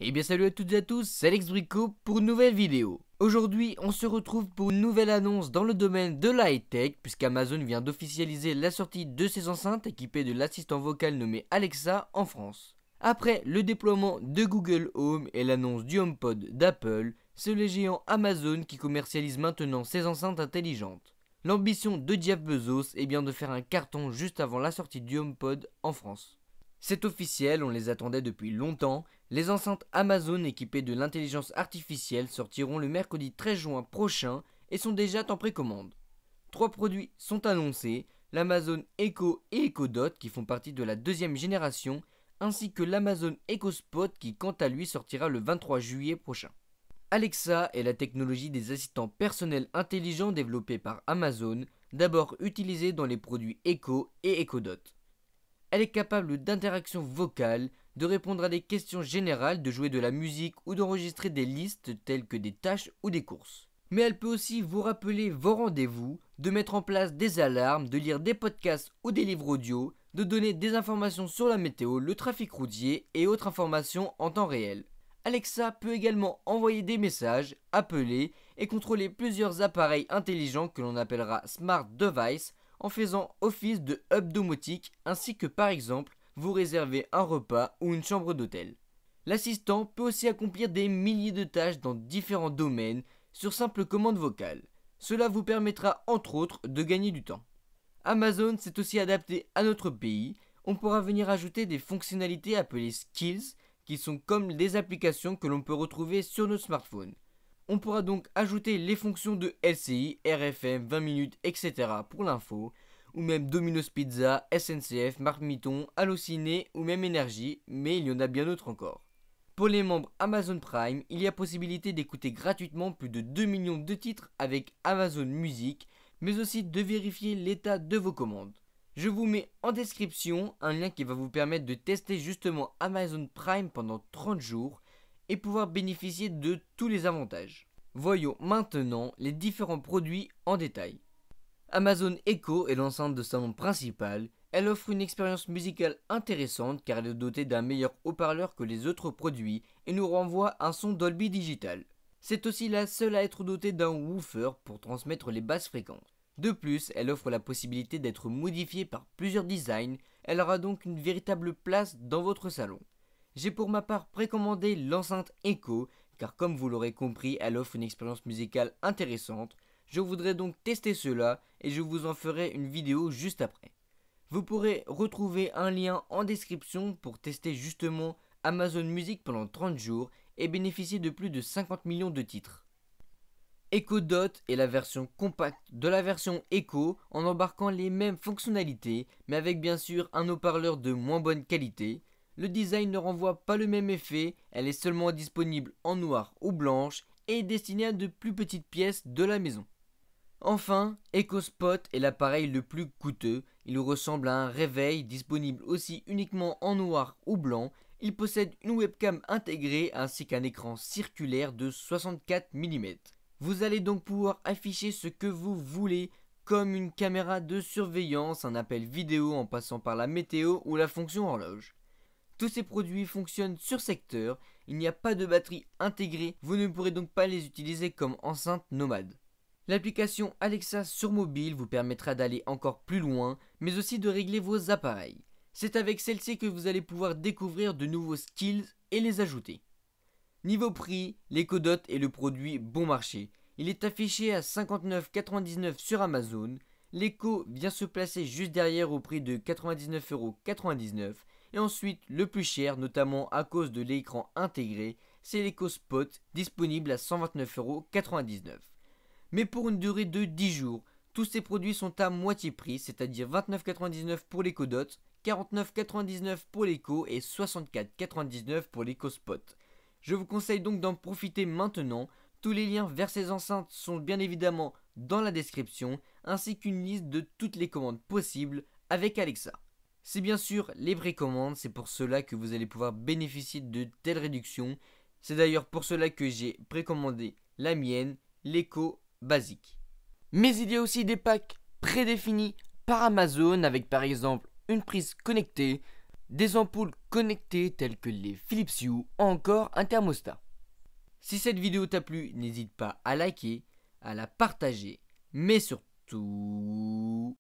Eh bien salut à toutes et à tous, c'est Alex Brico pour une nouvelle vidéo. Aujourd'hui on se retrouve pour une nouvelle annonce dans le domaine de la high-tech puisqu'Amazon vient d'officialiser la sortie de ses enceintes équipées de l'assistant vocal nommé Alexa en France. Après le déploiement de Google Home et l'annonce du HomePod d'Apple, c'est le géant Amazon qui commercialise maintenant ses enceintes intelligentes. L'ambition de Jeff Bezos est bien de faire un carton juste avant la sortie du HomePod en France. C'est officiel, on les attendait depuis longtemps. Les enceintes Amazon équipées de l'intelligence artificielle sortiront le mercredi 13 juin prochain et sont déjà en précommande. 3 produits sont annoncés, l'Amazon Echo et Echo Dot qui font partie de la deuxième génération, ainsi que l'Amazon Echo Spot qui quant à lui sortira le 23 juillet prochain. Alexa est la technologie des assistants personnels intelligents développés par Amazon, d'abord utilisée dans les produits Echo et Echo Dot. Elle est capable d'interaction vocale, de répondre à des questions générales, de jouer de la musique ou d'enregistrer des listes telles que des tâches ou des courses. Mais elle peut aussi vous rappeler vos rendez-vous, de mettre en place des alarmes, de lire des podcasts ou des livres audio, de donner des informations sur la météo, le trafic routier et autres informations en temps réel. Alexa peut également envoyer des messages, appeler et contrôler plusieurs appareils intelligents que l'on appellera Smart Device en faisant office de hub domotique ainsi que par exemple vous réserver un repas ou une chambre d'hôtel. L'assistant peut aussi accomplir des milliers de tâches dans différents domaines sur simple commande vocale. Cela vous permettra entre autres de gagner du temps. Amazon s'est aussi adapté à notre pays. On pourra venir ajouter des fonctionnalités appelées skills qui sont comme des applications que l'on peut retrouver sur notre smartphone. On pourra donc ajouter les fonctions de LCI, RFM, 20 minutes, etc. pour l'info, ou même Domino's Pizza, SNCF, Marmiton, Allociné ou même Énergie, mais il y en a bien d'autres encore. Pour les membres Amazon Prime, il y a possibilité d'écouter gratuitement plus de 2 millions de titres avec Amazon Music, mais aussi de vérifier l'état de vos commandes. Je vous mets en description un lien qui va vous permettre de tester justement Amazon Prime pendant 30 jours et pouvoir bénéficier de tous les avantages. Voyons maintenant les différents produits en détail. Amazon Echo est l'enceinte de salon principale. Elle offre une expérience musicale intéressante car elle est dotée d'un meilleur haut-parleur que les autres produits et nous renvoie un son Dolby Digital. C'est aussi la seule à être dotée d'un woofer pour transmettre les basses fréquences. De plus, elle offre la possibilité d'être modifiée par plusieurs designs. Elle aura donc une véritable place dans votre salon. J'ai pour ma part précommandé l'enceinte Echo, car comme vous l'aurez compris, elle offre une expérience musicale intéressante. Je voudrais donc tester cela et je vous en ferai une vidéo juste après. Vous pourrez retrouver un lien en description pour tester justement Amazon Music pendant 30 jours et bénéficier de plus de 50 millions de titres. Echo Dot est la version compacte de la version Echo en embarquant les mêmes fonctionnalités mais avec bien sûr un haut-parleur de moins bonne qualité. Le design ne renvoie pas le même effet, elle est seulement disponible en noir ou blanche et est destinée à de plus petites pièces de la maison. Enfin, Echo Spot est l'appareil le plus coûteux, il ressemble à un réveil disponible aussi uniquement en noir ou blanc, il possède une webcam intégrée ainsi qu'un écran circulaire de 64 mm. Vous allez donc pouvoir afficher ce que vous voulez comme une caméra de surveillance, un appel vidéo en passant par la météo ou la fonction horloge. Tous ces produits fonctionnent sur secteur, il n'y a pas de batterie intégrée, vous ne pourrez donc pas les utiliser comme enceinte nomade. L'application Alexa sur mobile vous permettra d'aller encore plus loin, mais aussi de régler vos appareils. C'est avec celle-ci que vous allez pouvoir découvrir de nouveaux skills et les ajouter. Niveau prix, l'Echo Dot est le produit bon marché. Il est affiché à 59,99€ sur Amazon. L'Echo vient se placer juste derrière au prix de 99,99€. Et ensuite, le plus cher, notamment à cause de l'écran intégré, c'est l'Echo Spot, disponible à 129,99€. Mais pour une durée de 10 jours, tous ces produits sont à moitié prix, c'est-à-dire 29,99€ pour l'Echo Dot, 49,99€ pour l'Echo et 64,99€ pour l'Echo Spot. Je vous conseille donc d'en profiter maintenant. Tous les liens vers ces enceintes sont bien évidemment dans la description, ainsi qu'une liste de toutes les commandes possibles avec Alexa. C'est bien sûr les précommandes, c'est pour cela que vous allez pouvoir bénéficier de telles réductions. C'est d'ailleurs pour cela que j'ai précommandé la mienne, l'Echo basique. Mais il y a aussi des packs prédéfinis par Amazon avec par exemple une prise connectée, des ampoules connectées telles que les Philips Hue ou encore un thermostat. Si cette vidéo t'a plu, n'hésite pas à liker, à la partager, mais surtout...